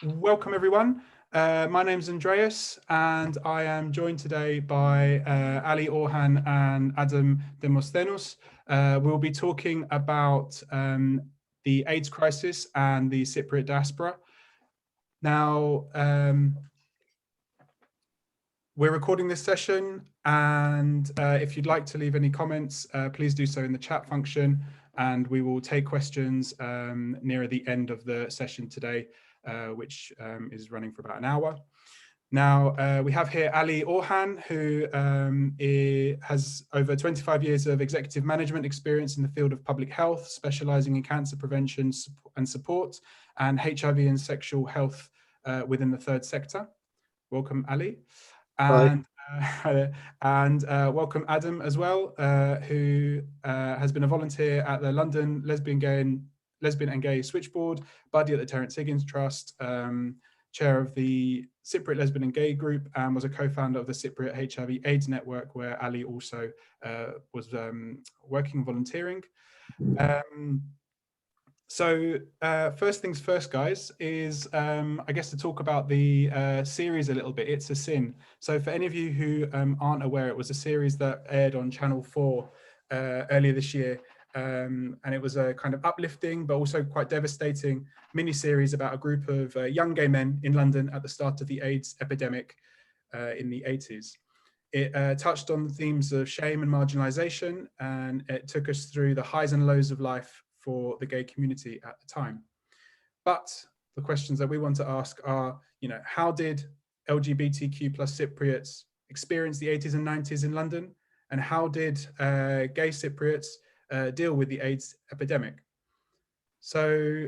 Welcome everyone. My name's Andreas and I am joined today by Ali Orhan and Adam Demosthenos. We'll be talking about the AIDS crisis and the Cypriot diaspora. Now, we're recording this session, and if you'd like to leave any comments, please do so in the chat function, and we will take questions nearer the end of the session today, which is running for about an hour. Now, we have here Ali Orhan, who has over 25 years of executive management experience in the field of public health, specializing in cancer prevention and support, and HIV and sexual health within the third sector. Welcome, Ali. And, welcome Adam as well, who has been a volunteer at the London Lesbian and Gay Switchboard, buddy at the Terence Higgins Trust, chair of the Cypriot Lesbian and Gay Group, and was a co-founder of the Cypriot HIV AIDS Network, where Ali also was working and volunteering. So first things first, guys, is I guess to talk about the series a little bit. It's a Sin. So for any of you who aren't aware, it was a series that aired on Channel 4 earlier this year. And it was a kind of uplifting, but also quite devastating mini-series about a group of young gay men in London at the start of the AIDS epidemic in the 80s. It touched on themes of shame and marginalisation, and it took us through the highs and lows of life for the gay community at the time. But the questions that we want to ask are, how did LGBTQ plus Cypriots experience the 80s and 90s in London? And how did gay Cypriots deal with the AIDS epidemic? So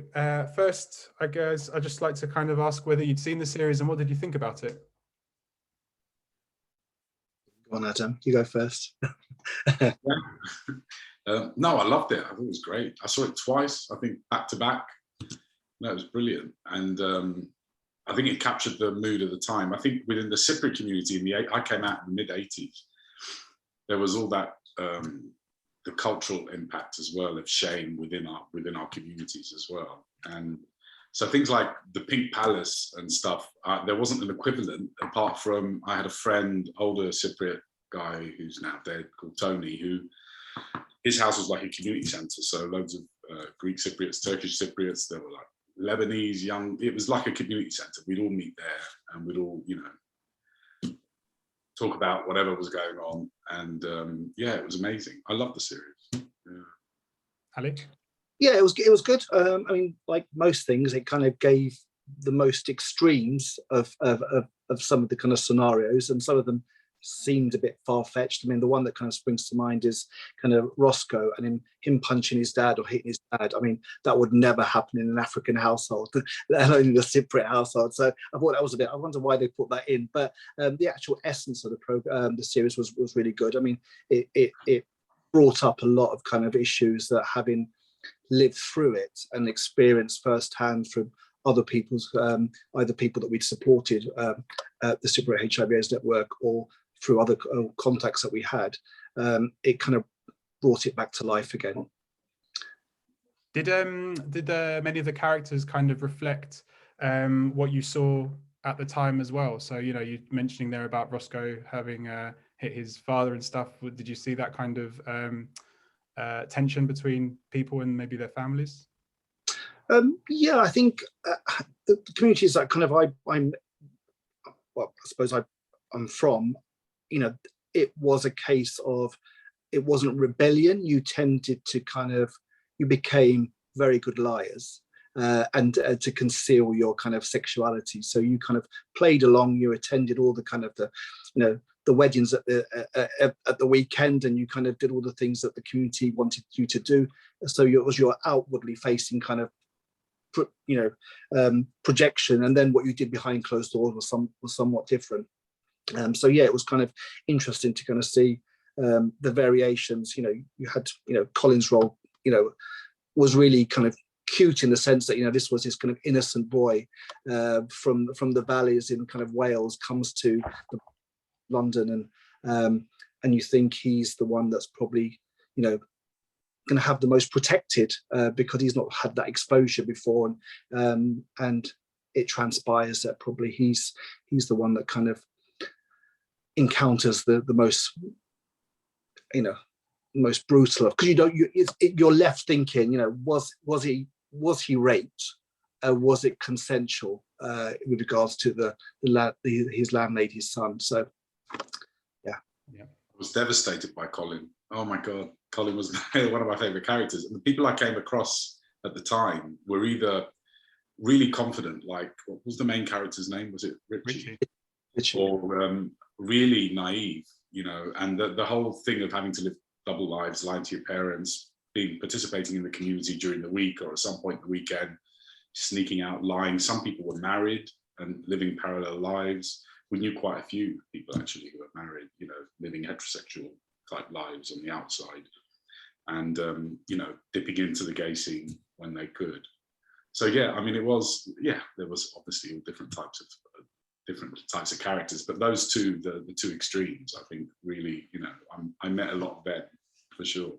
first, I guess I'd just like to kind of ask whether you'd seen the series and what did you think about it? Go on, Adam, you go first. No, I loved it. I thought it was great. I saw it twice, I think back to back. No, it was brilliant. And I think it captured the mood of the time. I think within the Cypriot community, I came out in the mid-80s. There was all that, the cultural impact as well of shame within our communities as well. And so things like the Pink Palace and stuff, there wasn't an equivalent apart from, I had a friend, older Cypriot guy who's now dead, called Tony, who his house was like a community centre. So loads of Greek Cypriots, Turkish Cypriots, there were like Lebanese, young, it was like a community centre. We'd all meet there and we'd all, talk about whatever was going on. And yeah, it was amazing. I love the series. Yeah. Ali? Yeah, it was good. I mean, like most things, it kind of gave the most extremes of some of the kind of scenarios, and some of them seemed a bit far-fetched. I mean, the one that kind of springs to mind is kind of Roscoe and him punching his dad or hitting his dad. I mean, that would never happen in an African household, let alone in a Cypriot household. So I thought that was a bit, I wonder why they put that in. But the actual essence of the program, the series was really good. I mean, it brought up a lot of kind of issues that, having lived through it and experienced firsthand from other people's, either people that we'd supported at the Cypriot HIV AIDS Network or through other contacts that we had, it kind of brought it back to life again. Did many of the characters kind of reflect what you saw at the time as well? So, you mentioning there about Roscoe having hit his father and stuff. Did you see that kind of tension between people and maybe their families? Yeah, I think the communities that kind of I'm from, it was a case of, it wasn't rebellion. You tended to you became very good liars and to conceal your kind of sexuality. So you kind of played along, you attended all the kind of the weddings at the weekend, and you kind of did all the things that the community wanted you to do. So it was your outwardly facing kind of projection, and then what you did behind closed doors was somewhat different. So yeah, it was kind of interesting to kind of see the variations. You had Colin's role was really kind of cute in the sense that this was this kind of innocent boy from the valleys in kind of Wales, comes to London, and you think he's the one that's probably going to have the most protected because he's not had that exposure before, and it transpires that probably he's the one that kind of encounters the most, most brutal, because you're left thinking, was he raped? Was it consensual with regards to his landlady's son? So yeah. I was devastated by Colin. Oh my God, Colin was one of my favorite characters. And the people I came across at the time were either really confident, like, what was the main character's name? Was it Richie? Or really naive, and the whole thing of having to live double lives, lying to your parents, participating in the community during the week or at some point the weekend, sneaking out, lying. Some people were married and living parallel lives. We knew quite a few people actually who were married, living heterosexual type lives on the outside, and dipping into the gay scene when they could. So yeah, I mean, there was obviously all different types of characters, but those two, the two extremes, I think really, I met a lot of them for sure.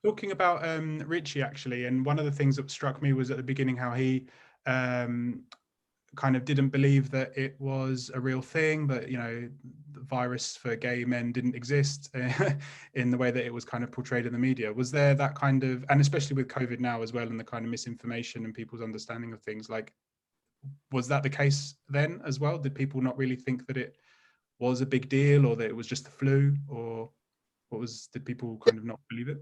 Talking about Richie actually, and one of the things that struck me was at the beginning how he kind of didn't believe that it was a real thing, that the virus for gay men didn't exist in the way that it was kind of portrayed in the media. Was there that kind of, and especially with COVID now as well, and the kind of misinformation and people's understanding of things, like, was that the case then as well? Did people not really think that it was a big deal, or that it was just the flu, or did people kind of not believe it?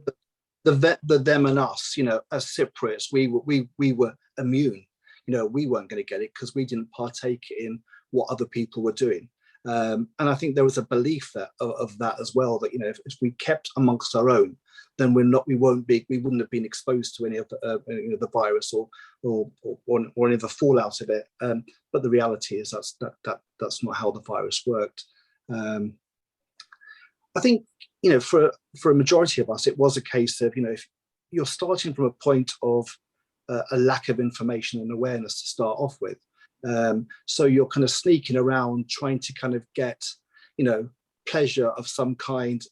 The them and us, as Cypriots, we were immune. We weren't going to get it because we didn't partake in what other people were doing. And I think there was a belief of that as well, that if we kept amongst our own, then we wouldn't have been exposed to any of the virus or any of the fallout of it. But the reality is that's not how the virus worked. I think for a majority of us, it was a case of if you're starting from a point of a lack of information and awareness to start off with. So you're kind of sneaking around trying to kind of get, pleasure of some kind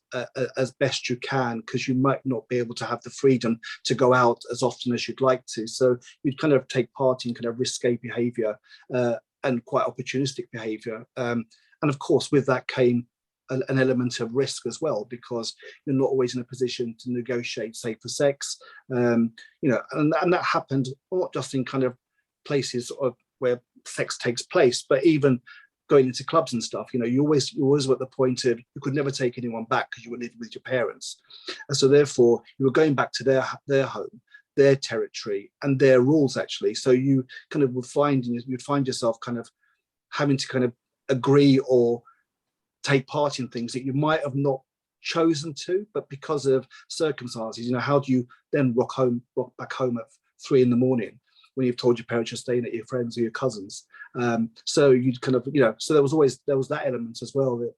as best you can, because you might not be able to have the freedom to go out as often as you'd like to. So you'd kind of take part in kind of risque behavior and quite opportunistic behavior. And of course, with that came an element of risk as well, because you're not always in a position to negotiate safer sex, and that happened not just in kind of places where sex takes place, but even going into clubs and stuff. You always were at the point of you could never take anyone back because you were living with your parents, and so therefore you were going back to their home, their territory, and their rules actually. So you kind of you'd find yourself kind of having to kind of agree or take part in things that you might have not chosen to, but because of circumstances, how do you then rock back home at 3 a.m. when you've told your parents you're staying at your friends or your cousins? So you'd kind of, so there was that element as well. That,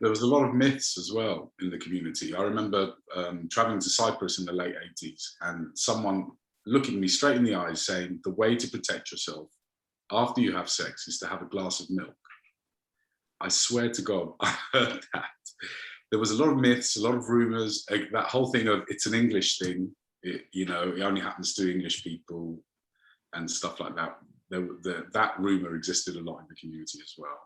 There was a lot of myths as well in the community. I remember traveling to Cyprus in the late 80s and someone looking me straight in the eyes saying, the way to protect yourself after you have sex is to have a glass of milk. I swear to God, I heard that. There was a lot of myths, a lot of rumors, that whole thing of it's an English thing, it only happens to English people and stuff like that. That rumor existed a lot in the community as well.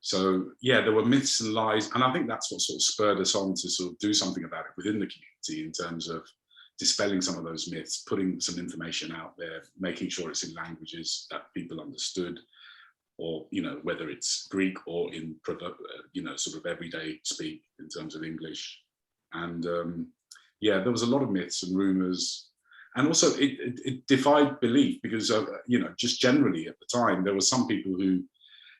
So yeah, there were myths and lies, and I think that's what sort of spurred us on to sort of do something about it within the community in terms of dispelling some of those myths, putting some information out there, making sure it's in languages that people understood, or whether it's Greek or in sort of everyday speak in terms of English. And yeah, there was a lot of myths and rumors, and also it defied belief because just generally at the time there were some people who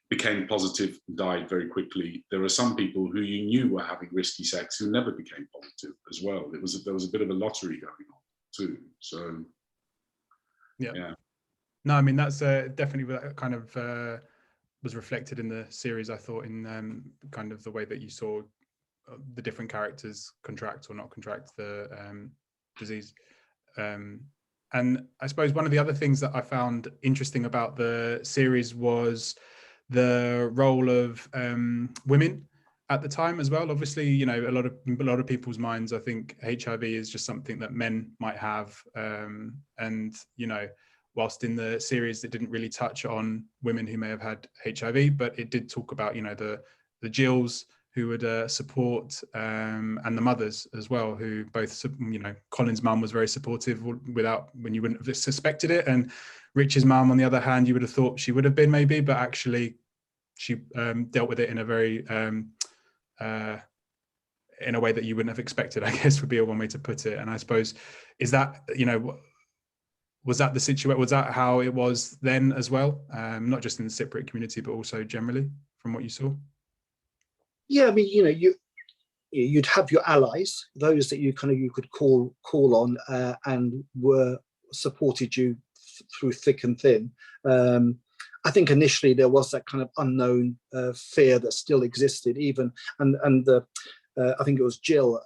became positive and died very quickly. There were some people who you knew were having risky sex who never became positive as well. There was a bit of a lottery going on too. So yeah. No, I mean, that's definitely kind of was reflected in the series, I thought, in kind of the way that you saw the different characters contract or not contract the disease. And I suppose one of the other things that I found interesting about the series was the role of women at the time as well. Obviously, a lot of people's minds, I think HIV is just something that men might have, and whilst in the series it didn't really touch on women who may have had HIV, but it did talk about, you know, the Jills who would support, and the mothers as well, who both, you know, Colin's mum was very supportive when you wouldn't have suspected it, and Rich's mum, on the other hand, you would have thought she would have been maybe, but actually she dealt with it in a very in a way that you wouldn't have expected, I guess would be one way to put it. And I suppose, is that, you know, was that the situation? Was that how it was then as well? Not just in the Cypriot community, but also generally from what you saw? Yeah, I mean, you know, you'd have your allies, those that you could call on, and were supported you through thick and thin. I think initially there was that kind of unknown fear that still existed, even, and the I think it was Jill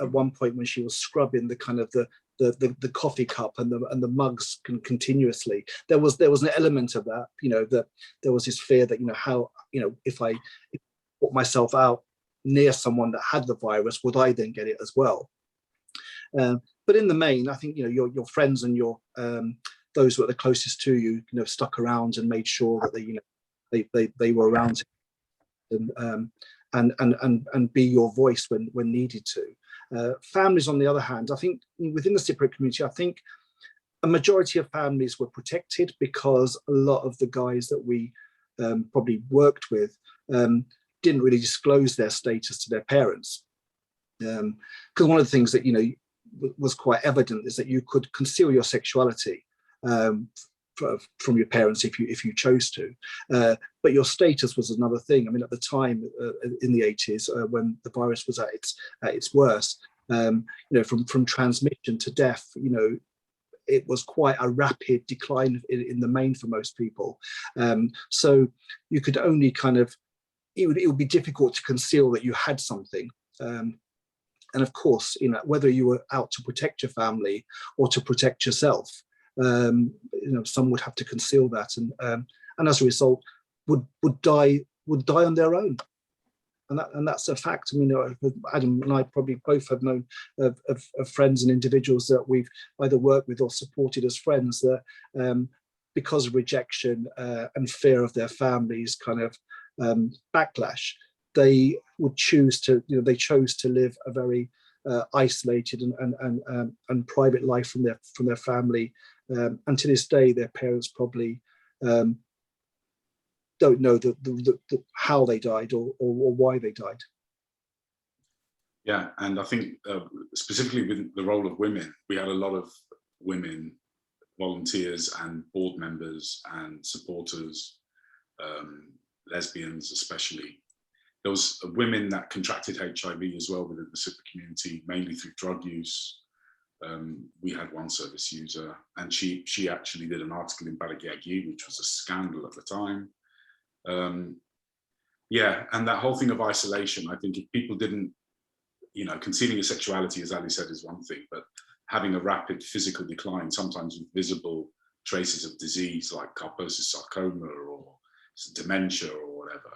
at one point when she was scrubbing the kind of the coffee cup and the mugs continuously. There was an element of that, you know, that there was this fear that, you know, how, you know, if I put myself out near someone that had the virus, would I then get it as well? But in the main, I think, you know, your friends and your those who are the closest to you, you know, stuck around and made sure that they, you know, they were around and be your voice when needed to. Families, on the other hand, I think within the Cypriot community, I think a majority of families were protected because a lot of the guys that we probably worked with didn't really disclose their status to their parents. Because one of the things that, you know, was quite evident is that you could conceal your sexuality from your parents if you chose to, but your status was another thing. I mean, at the time in the 80s, when the virus was at its worst, you know, from transmission to death, you know, it was quite a rapid decline in the main for most people. So you could only kind of, it would be difficult to conceal that you had something. And of course, you know, whether you were out to protect your family or to protect yourself, you know, some would have to conceal that, and as a result, would die on their own, and that's a fact. I mean, Adam and I probably both have known of friends and individuals that we've either worked with or supported as friends that, because of rejection and fear of their families' kind of backlash, they would choose to, you know, they chose to live a very isolated and private life from their family. And to this day, their parents probably don't know how they died or why they died. Yeah, and I think specifically with the role of women, we had a lot of women volunteers and board members and supporters, lesbians especially. There was women that contracted HIV as well within the Cypriot community, mainly through drug use. We had one service user, and she actually did an article in Balagiagi, which was a scandal at the time. Yeah, and that whole thing of isolation, I think if people didn't, you know, concealing your sexuality, as Ali said, is one thing, but having a rapid physical decline, sometimes with visible traces of disease like carposis sarcoma or dementia or whatever,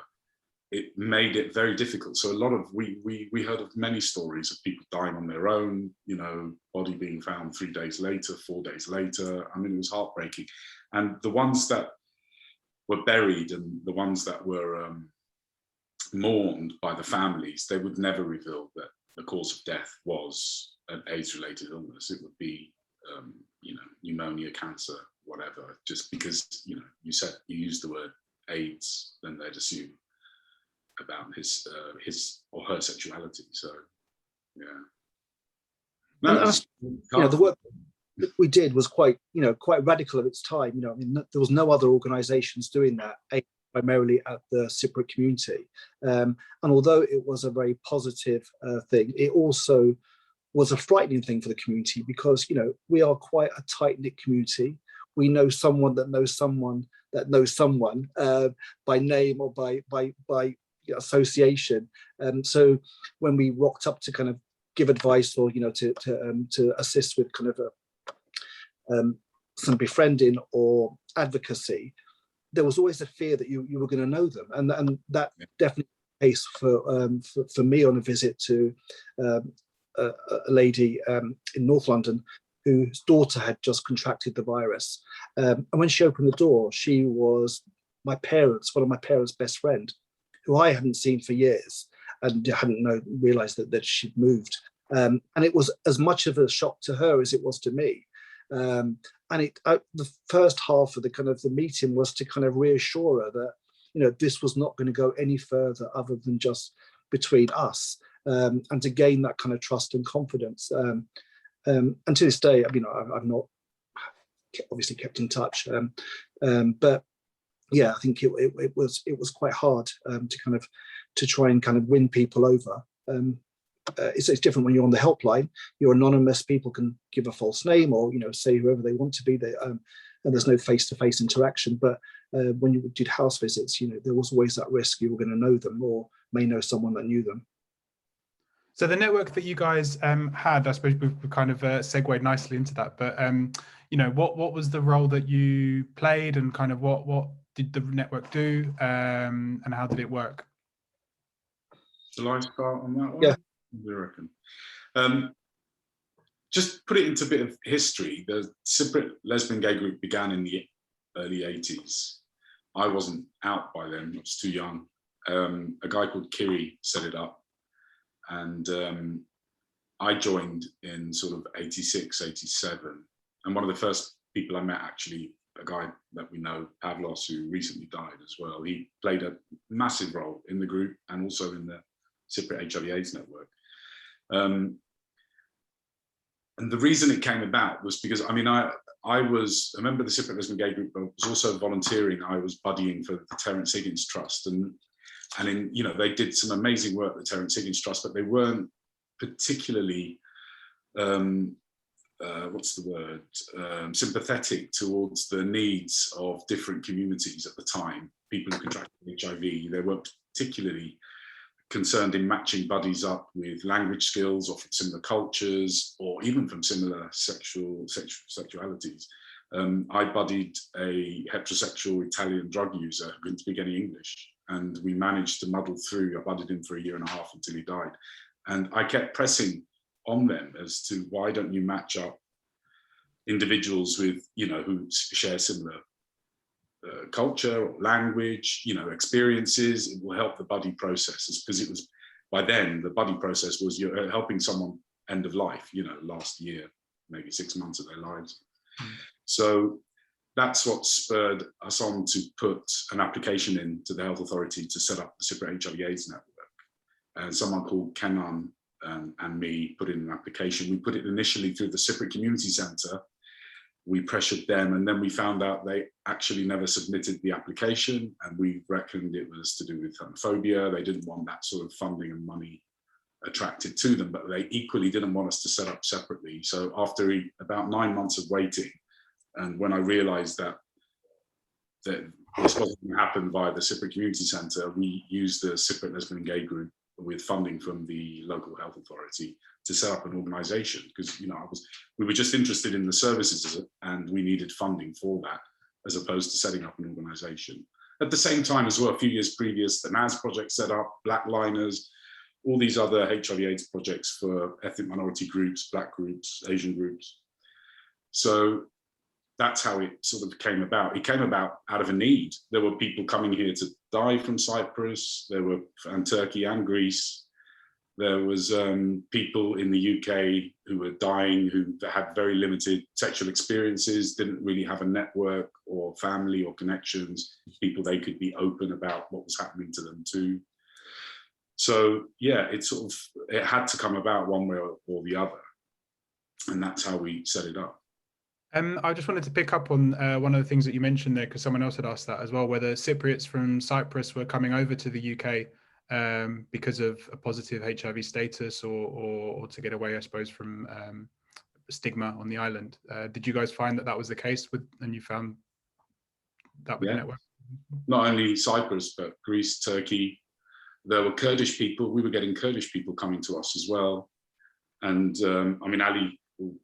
it made it very difficult. So a lot of, we heard of many stories of people dying on their own, you know, body being found 3 days later, 4 days later. I mean, it was heartbreaking. And the ones that were buried and the ones that were mourned by the families, they would never reveal that the cause of death was an AIDS-related illness. It would be, you know, pneumonia, cancer, whatever. Just because, you know, you used the word AIDS, then they'd assume about his or her sexuality. So, yeah. No, you know, the work that we did was quite radical of its time. You know, I mean, there was no other organisations doing that, primarily at the Cypriot community. And although it was a very positive thing, it also was a frightening thing for the community because, you know, we are quite a tight-knit community. We know someone that knows someone that knows someone by name or by association. So when we rocked up to kind of give advice or, you know, to assist with kind of some befriending or advocacy, there was always a fear that you were going to know them, and that definitely the case for me on a visit to a lady in North London whose daughter had just contracted the virus. And when she opened the door, she was one of my parents' best friend, who I hadn't seen for years and hadn't realized that she'd moved. And it was as much of a shock to her as it was to me. And the first half of the meeting was to kind of reassure her that, you know, this was not going to go any further other than just between us, and to gain that kind of trust and confidence. And to this day, I mean, I've not obviously kept in touch, but yeah, I think it was quite hard to try and kind of win people over. It's different when you're on the helpline. You're anonymous. People can give a false name, or, you know, say whoever they want to be. And there's no face-to-face interaction. But when you did house visits, you know, there was always that risk you were going to know them or may know someone that knew them. So the network that you guys had, I suppose we've kind of segued nicely into that. But you know, what was the role that you played, and kind of what did the network do, and how did it work? Shall I start on that one? Yeah. What do you reckon? Just put it into a bit of history. The Cypriot lesbian gay group began in the early 80s. I wasn't out by then, I was too young. A guy called Kiri set it up, and I joined in sort of 86, 87. And one of the first people I met, actually, a guy that we know, Pavlos, who recently died as well. He played a massive role in the group and also in the Cypriot HIV AIDS Network. And the reason it came about was because, I mean, I was a member of the Cypriot lesbian gay group, but I was also volunteering. I was buddying for the Terence Higgins Trust, and in, you know, they did some amazing work, the Terence Higgins Trust, but they weren't particularly sympathetic towards the needs of different communities at the time. People who contracted HIV, they weren't particularly concerned in matching buddies up with language skills or from similar cultures or even from similar sexualities. I buddied a heterosexual Italian drug user who didn't speak any English, and we managed to muddle through. I buddied him for 1.5 years until he died. And I kept pressing on them as to, why don't you match up individuals with, you know, who share similar culture or language, you know, experiences. It will help the buddy processes, because it was, by then, the buddy process was you're helping someone end of life, you know, last year, maybe 6 months of their lives. So that's what spurred us on to put an application in to the health authority to set up the Cypriot HIV AIDS Network. And someone called Kenan and me put in an application. We put it initially through the Cypriot Community Centre. We pressured them, and then we found out they actually never submitted the application, and we reckoned it was to do with homophobia. They didn't want that sort of funding and money attracted to them, but they equally didn't want us to set up separately. So after about 9 months of waiting, and when I realised that this wasn't going to happen via the Cypriot Community Centre, we used the Cypriot lesbian and gay group with funding from the local health authority to set up an organisation, because, you know, we were just interested in the services and we needed funding for that, as opposed to setting up an organisation. At the same time as well, a few years previous, the NAS project set up, Black Liners, all these other HIV/AIDS projects for ethnic minority groups, Black groups, Asian groups. So that's how it sort of came about. It came about out of a need. There were people coming here to die from Cyprus, and Turkey and Greece. There was people in the UK who were dying, who had very limited sexual experiences, didn't really have a network or family or connections, people they could be open about what was happening to them too. So yeah, it had to come about one way or the other. And that's how we set it up. I just wanted to pick up on one of the things that you mentioned there, because someone else had asked that as well, whether Cypriots from Cyprus were coming over to the UK because of a positive HIV status, or to get away, I suppose, from stigma on the island. Did you guys find that was the case and you found that with the network? Not only Cyprus, but Greece, Turkey. There were Kurdish people. We were getting Kurdish people coming to us as well. And I mean, Ali,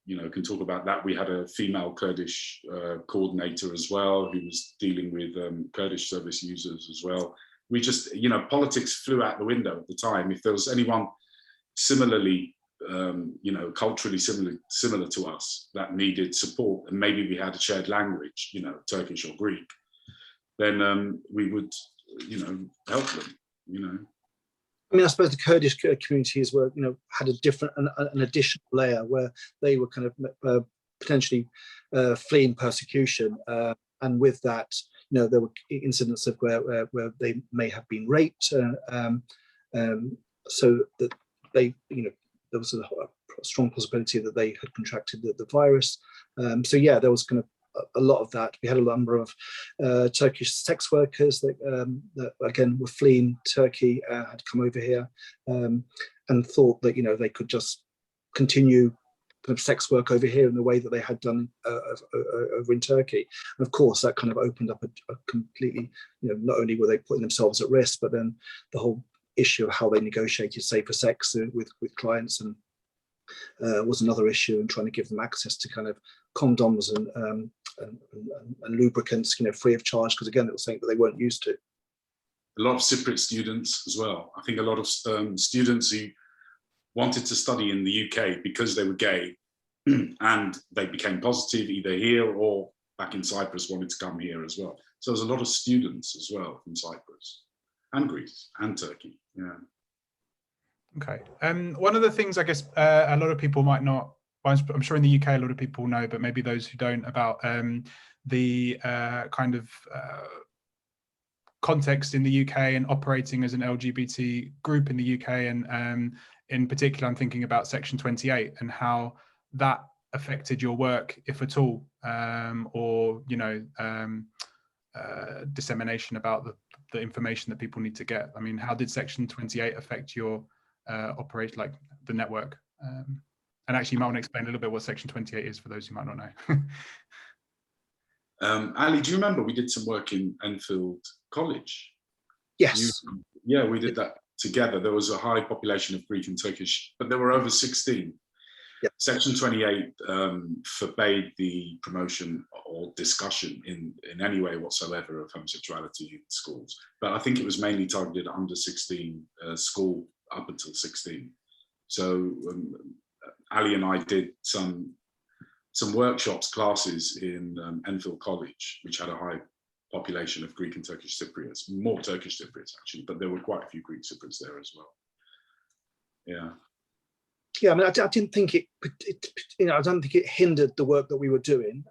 you know, can talk about that. We had a female Kurdish coordinator as well, who was dealing with Kurdish service users as well. We just, you know, politics flew out the window at the time. If there was anyone similarly you know, culturally similar to us that needed support, and maybe we had a shared language, you know, Turkish or Greek, then we would, you know, help them, you know. I mean, I suppose the Kurdish communities were, you know, had a different, an additional layer where they were kind of potentially fleeing persecution, and with that, you know, there were incidents of where they may have been raped, so that they, you know, there was a strong possibility that they had contracted the virus. So yeah, there was kind of a lot of that. We had a number of Turkish sex workers that again were fleeing Turkey, had come over here, and thought that, you know, they could just continue kind of sex work over here in the way that they had done over in Turkey. And of course, that kind of opened up a completely, you know, not only were they putting themselves at risk, but then the whole issue of how they negotiated safer sex with clients, and was another issue, and trying to give them access to kind of condoms and lubricants, you know, free of charge, because again, it was something that they weren't used to. A lot of Cypriot students as well. I think a lot of students who wanted to study in the UK because they were gay and they became positive either here or back in Cyprus, wanted to come here as well. So there's a lot of students as well from Cyprus and Greece and Turkey. Yeah. Okay. One of the things I guess a lot of people might not, I'm sure in the UK a lot of people know, but maybe those who don't, about the kind of context in the UK and operating as an LGBT group in the UK, and in particular I'm thinking about Section 28 and how that affected your work, if at all, or, you know, dissemination about the information that people need to get. I mean, how did Section 28 affect your operation, like the network? And actually, you might want to explain a little bit what Section 28 is for those who might not know. Ali, do you remember we did some work in Enfield College? Yes. Yeah, we did that together. There was a high population of Greek and Turkish, but there were over 16. Yeah. Section 28 forbade the promotion or discussion in any way whatsoever of homosexuality in schools. But I think it was mainly targeted under 16 school up until 16. So Ali and I did some workshops, classes in Enfield College, which had a high population of Greek and Turkish Cypriots, more Turkish Cypriots actually, but there were quite a few Greek Cypriots there as well. Yeah. Yeah, I mean, I didn't think it, you know, I don't think it hindered the work that we were doing,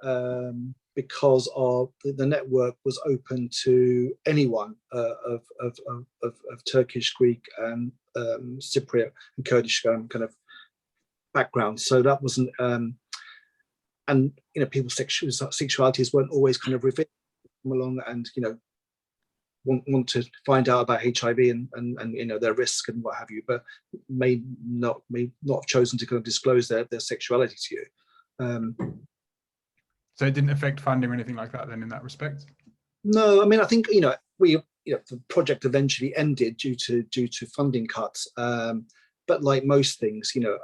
because the network was open to anyone of Turkish, Greek, and Cypriot and Kurdish kind of background. So that wasn't, and you know, people's sexualities weren't always kind of revealed, come along and, you know, want to find out about HIV and you know, their risk and what have you, but may not have chosen to kind of disclose their sexuality to you. So it didn't affect funding or anything like that then in that respect? No, I mean, I think, you know, the project eventually ended due to funding cuts, but like most things, you know,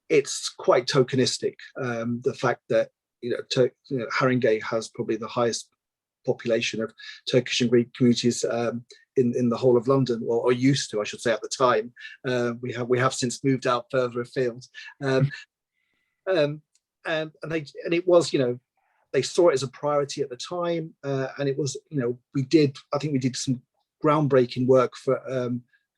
it's quite tokenistic. The fact that, you know, Haringey has probably the highest population of Turkish and Greek communities in the whole of London, or used to, I should say, at the time. We have since moved out further afield, and it was, you know, they saw it as a priority at the time, and it was, you know, I think we did some groundbreaking work for,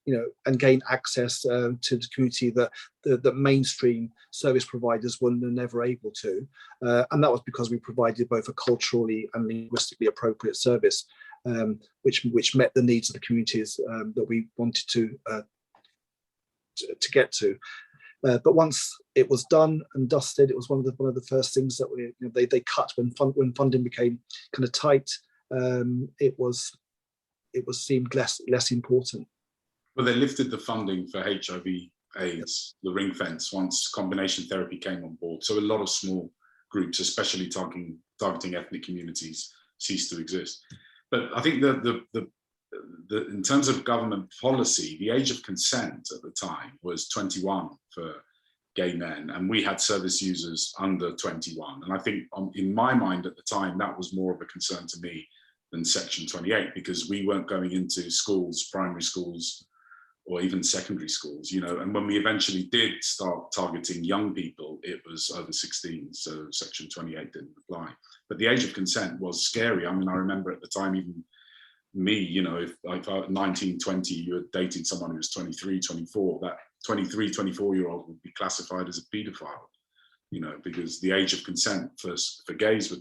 you know, and gain access to the community that the mainstream service providers were never able to. And that was because we provided both a culturally and linguistically appropriate service, which met the needs of the communities that we wanted to get to. But once it was done and dusted, it was one of the first things that we, you know, they cut when funding became kind of tight. It was seemed less important. Well, they lifted the funding for HIV AIDS, the ring fence, once combination therapy came on board. So a lot of small groups, especially targeting ethnic communities, ceased to exist. But I think in terms of government policy, the age of consent at the time was 21 for gay men, and we had service users under 21. And I think in my mind at the time, that was more of a concern to me than Section 28, because we weren't going into schools, primary schools, or even secondary schools, you know. And when we eventually did start targeting young people, it was over 16, so Section 28 didn't apply. But the age of consent was scary. I mean, I remember at the time, even me, you know, if like at 19, 20, you were dating someone who was 23, 24, that 23, 24-year-old would be classified as a paedophile, you know, because the age of consent for gays was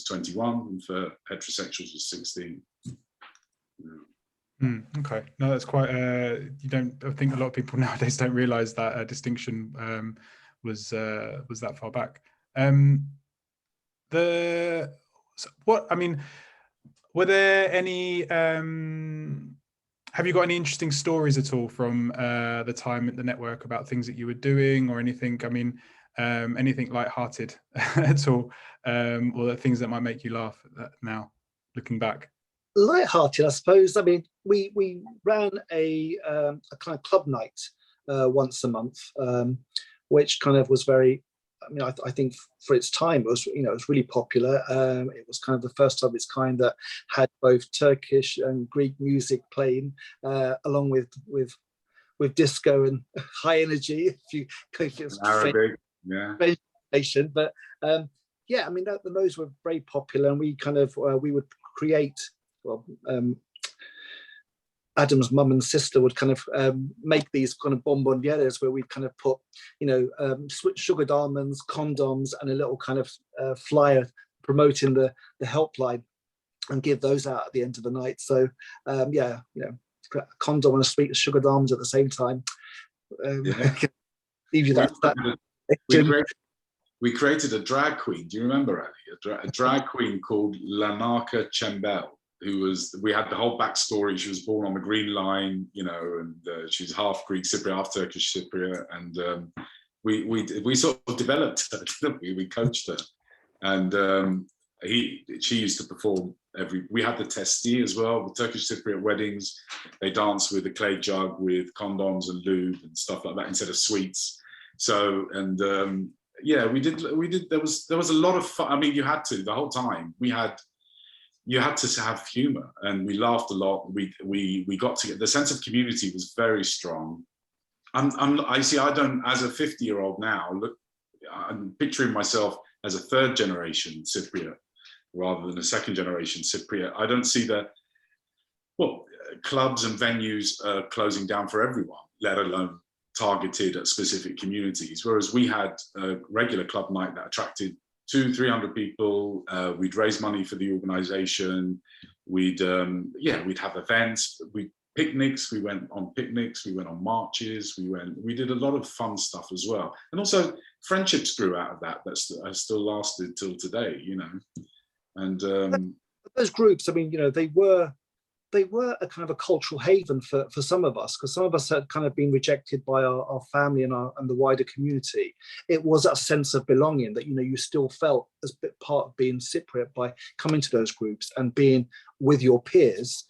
21, and for heterosexuals was 16. Okay, no, that's quite. I think a lot of people nowadays don't realise that distinction was that far back. Were there any? Have you got any interesting stories at all from the time at the network about things that you were doing or anything? I mean, anything light-hearted at all, or things that might make you laugh now, looking back? Light-hearted, I suppose. I mean, we ran a kind of club night once a month, which kind of was very. I mean, I think for its time, it was, you know, it was really popular. It was kind of the first of its kind that had both Turkish and Greek music playing, along with disco and high energy. If you Arabic, yeah. But yeah, I mean, those were very popular, and we kind of we would create. Well, Adam's mum and sister would kind of make these kind of bonbonnieres where we'd kind of put, you know, sugared almonds, condoms, and a little kind of flyer promoting the helpline, and give those out at the end of the night. So yeah, you know, a condom and a sweet sugared almonds at the same time. Yeah. Leave you that. We created a drag queen. Do you remember, Ali? A drag queen called Lanaka Chembel, who was, we had the whole backstory. She was born on the Green Line, you know, and she's half Greek Cypriot, half Turkish Cypriot. And we sort of developed her, didn't we? We coached her. And she used to perform we had the testi as well, the Turkish Cypriot weddings. They danced with a clay jug with condoms and lube and stuff like that instead of sweets. So, and yeah, we did, there was a lot of fun. I mean, you had to, the whole time, you had to have humor, and we laughed a lot. We got to get, the sense of community was very strong. I see, I don't, as a 50-year-old now, look, I'm picturing myself as a third generation Cypriot rather than a second generation Cypriot. I don't see clubs and venues are closing down for everyone, let alone targeted at specific communities. Whereas we had a regular club night that attracted 200-300 people. We'd raise money for the organization. We'd have events, picnics. We went on picnics. We went on marches. We did a lot of fun stuff as well. And also friendships grew out of that still lasted till today, you know. And those groups, I mean, you know, they were a kind of a cultural haven for some of us, because some of us had kind of been rejected by our family and the wider community. It was that sense of belonging that, you know, you still felt as a bit part of being Cypriot by coming to those groups and being with your peers,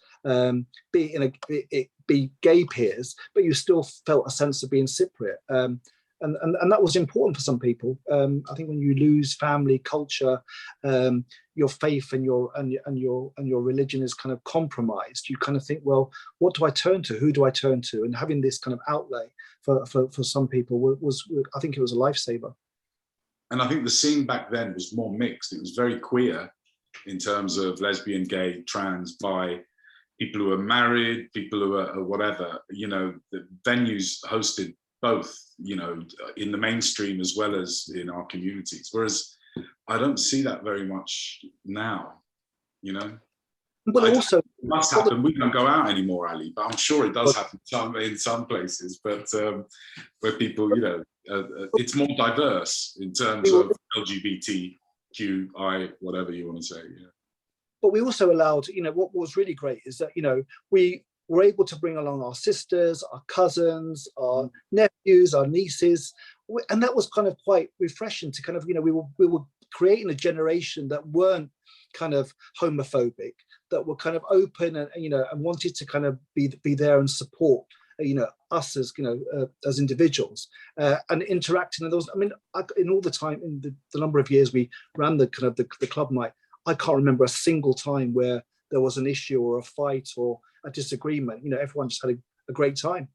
be gay peers, but you still felt a sense of being Cypriot. And that was important for some people. I think when you lose family, culture, your faith and your religion is kind of compromised, you kind of think, well, what do I turn to? Who do I turn to? And having this kind of outlay for some people was I think it was a lifesaver. And I think the scene back then was more mixed. It was very queer in terms of lesbian, gay, trans, bi, people who are married, people who are whatever. You know, the venues hosted both, you know, in the mainstream as well as in our communities. Whereas I don't see that very much now, you know. But also, it must happen. We don't go out anymore, Ali, but I'm sure it does happen in some places. But where people, you know, it's more diverse in terms of LGBTQI, whatever you want to say. Yeah. But we also allowed, you know, what was really great is that, you know, we were able to bring along our sisters, our cousins, our nephews, our nieces, and that was kind of quite refreshing to kind of, you know, we were creating a generation that weren't kind of homophobic, that were kind of open and, you know, and wanted to kind of be there and support, you know, us as, you know, as individuals, and interacting. And there was, I mean, in all the time, in the number of years we ran the kind of the club night, I can't remember a single time where there was an issue or a fight or a disagreement. You know, everyone just had a great time.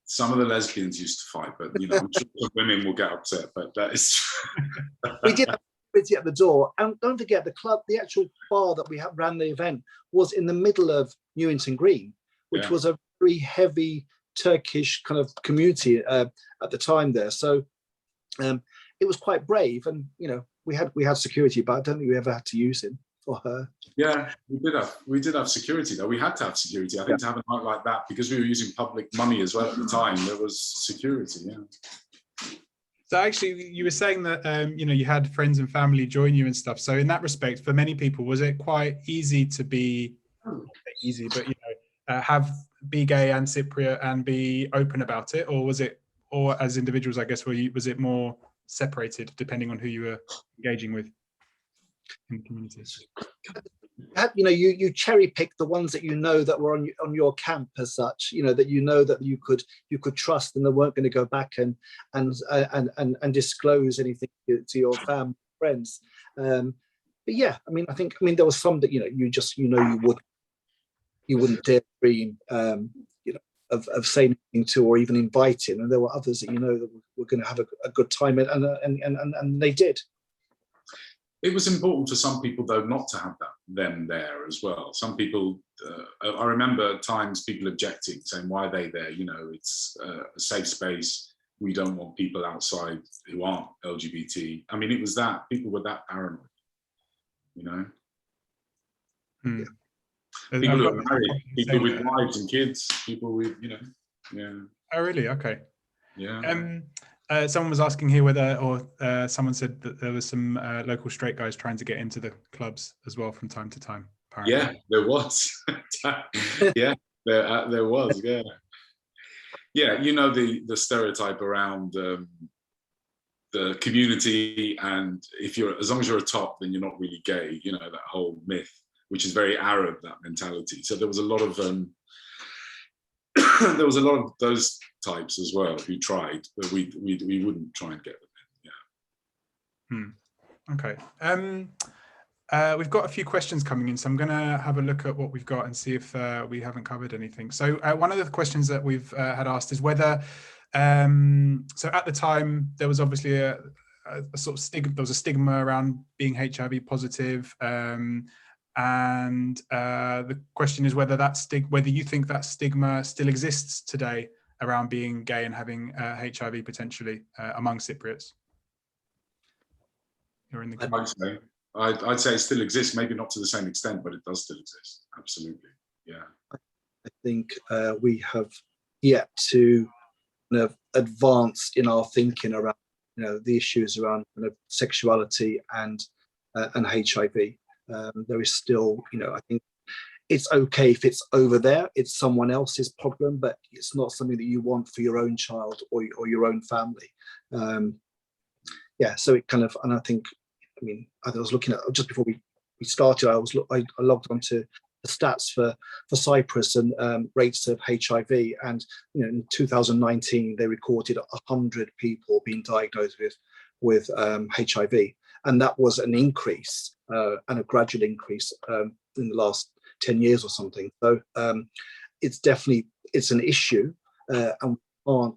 Some of the lesbians used to fight, but you know, I'm sure the women will get upset. But that is. We did have security at the door, and don't forget the club, the actual bar that we ran the event was in the middle of Newington Green, which was a very heavy Turkish kind of community at the time there. So it was quite brave, and you know, we had security, but I don't think we ever had to use it for her. Yeah, we did have security though. We had to have security. I think to have a night like that, because we were using public money as well at the time, there was security. Yeah. So actually, you were saying that you know, you had friends and family join you and stuff. So in that respect, for many people, was it quite easy to be easy, but you know, be gay and Cypriot and be open about it, or was it, or as individuals, I guess, was it more separated depending on who you were engaging with in the communities? You know, you cherry pick the ones that you know that were on your camp as such. You know, that you could trust, and they weren't going to go back and disclose anything to your family, friends. But yeah, I mean, there was some that you wouldn't dare dream, you know, of saying anything to or even inviting, and there were others that you know that were going to have a good time, and they did. It was important for some people, though, not to have them there as well. Some people, I remember times people objecting, saying, why are they there? You know, it's a safe space. We don't want people outside who aren't LGBT. I mean, it was that, people were that paranoid, you know? Yeah. People who are married, people with wives and kids, people with, you know, yeah. Oh, really? Okay. Yeah. Someone was asking here whether, or someone said that there was some local straight guys trying to get into the clubs as well from time to time. Apparently. Yeah, there was. Yeah, there was. Yeah, yeah. You know, the stereotype around the community, and if you're, as long as you're a top, then you're not really gay. You know, that whole myth, which is very Arab, that mentality. So there was a lot of there was a lot of those types as well who tried, but we wouldn't try and get them in. Yeah. Okay. We've got a few questions coming in, so I'm going to have a look at what we've got and see if we haven't covered anything. So one of the questions that we've had asked is whether, so at the time there was obviously a sort of stigma. There was a stigma around being HIV positive. And the question is whether whether you think that stigma still exists today around being gay and having HIV potentially among Cypriots. You're in the I'd say it still exists, maybe not to the same extent, but it does still exist. Absolutely, yeah. I think we have yet to kind of advance in our thinking around, you know, the issues around kind of sexuality and HIV. There is still, you know, I think it's okay if it's over there, it's someone else's problem, but it's not something that you want for your own child or your own family. Yeah, so it kind of, and I think, I mean, I was looking at, just before we started, I logged onto the stats for Cyprus and rates of HIV, and you know, in 2019 they recorded 100 people being diagnosed with HIV, and that was an increase and a gradual increase in the last 10 years or something. So it's definitely, it's an issue, and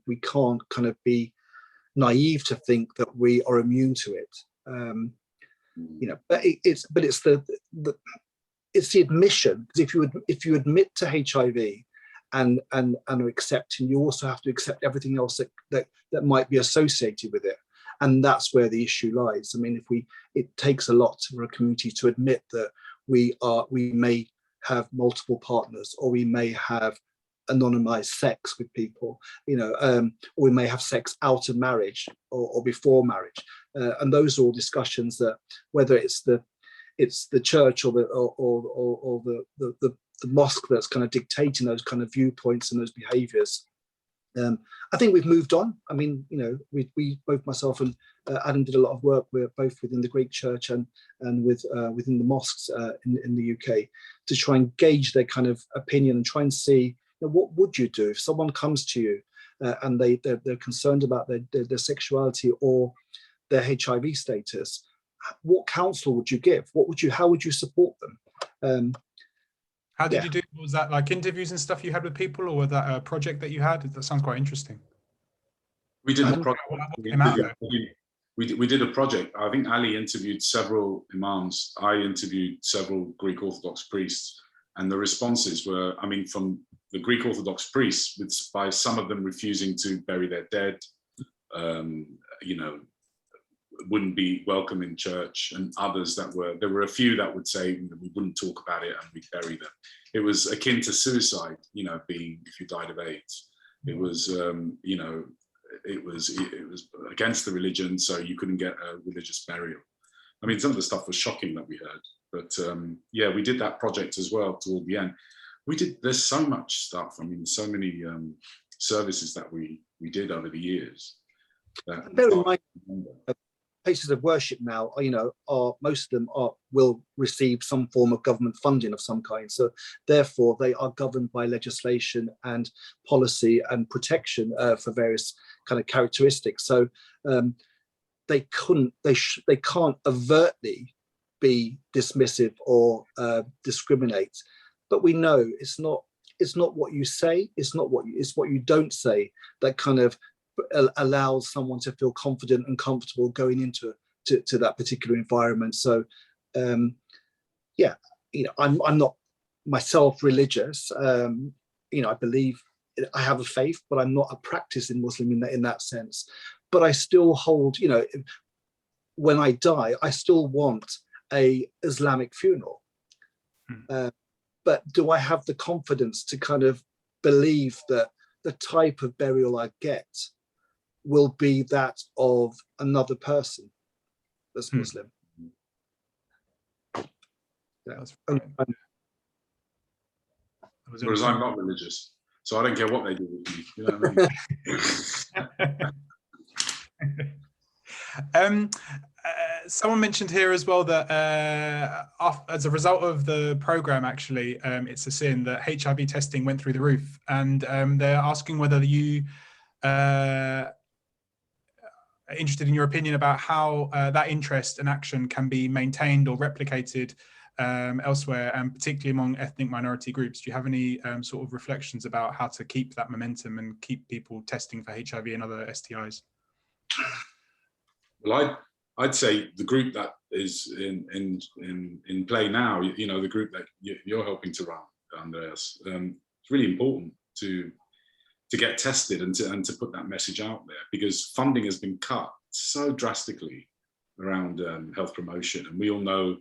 we can't kind of be naive to think that we are immune to it. You know, but it's the admission, because if you admit to HIV and are accepting, you also have to accept everything else that might be associated with it, and that's where the issue lies. I mean, it takes a lot for a community to admit that we may have multiple partners, or we may have anonymized sex with people, you know, or we may have sex out of marriage or before marriage, and those are all discussions that, whether it's the church or the mosque that's kind of dictating those kind of viewpoints and those behaviours. I think we've moved on. I mean, you know, we both, myself and Adam, did a lot of work. We're both within the Greek church and within the mosques in the UK, to try and gauge their kind of opinion and try and see, you know, what would you do if someone comes to you and they're concerned about their sexuality or their HIV status? What counsel would you give? How would you support them? How did Yeah. you do? Was that like interviews and stuff you had with people, or was that a project that you had? That sounds quite interesting. We did a Um, project. What came out of it? We did a project. I think Ali interviewed several imams. I interviewed several Greek Orthodox priests, and the responses were, I mean, from the Greek Orthodox priests, by some of them refusing to bury their dead, you know, wouldn't be welcome in church, and others that there were a few that would say we wouldn't talk about it and we'd bury them. It was akin to suicide, you know, being if you died of AIDS. It was, you know, it was against the religion, so you couldn't get a religious burial. I mean, some of the stuff was shocking that we heard, but yeah, we did that project as well toward the end. There's so much stuff. I mean, so many services that we did over the years. Bear in mind, places of worship now, you know, most of them will receive some form of government funding of some kind. So therefore, they are governed by legislation and policy and protection for various kind of characteristics. So they can't overtly be dismissive or discriminate. But we know it's not what you say, it's what you don't say that kind of allows someone to feel confident and comfortable going into that particular environment. So yeah, you know, I'm not myself religious. You know, I believe I have a faith, but I'm not a practicing Muslim in that sense. But I still hold, you know, when I die, I still want a Islamic funeral. But do I have the confidence to kind of believe that the type of burial I get will be that of another person that's Muslim? Yeah. That's right. Whereas I'm not religious, so I don't care what they do with me. You know what I mean? Someone mentioned here as well that as a result of the program, actually, it's a sin that HIV testing went through the roof, and they're asking whether you are interested in your opinion about how that interest and action can be maintained or replicated elsewhere, and particularly among ethnic minority groups. Do you have any sort of reflections about how to keep that momentum and keep people testing for HIV and other STIs? Well, I'd say the group that is in play now, you know, the group that you're helping to run, Andreas, it's really important to get tested and to put that message out there, because funding has been cut so drastically around health promotion, and we all know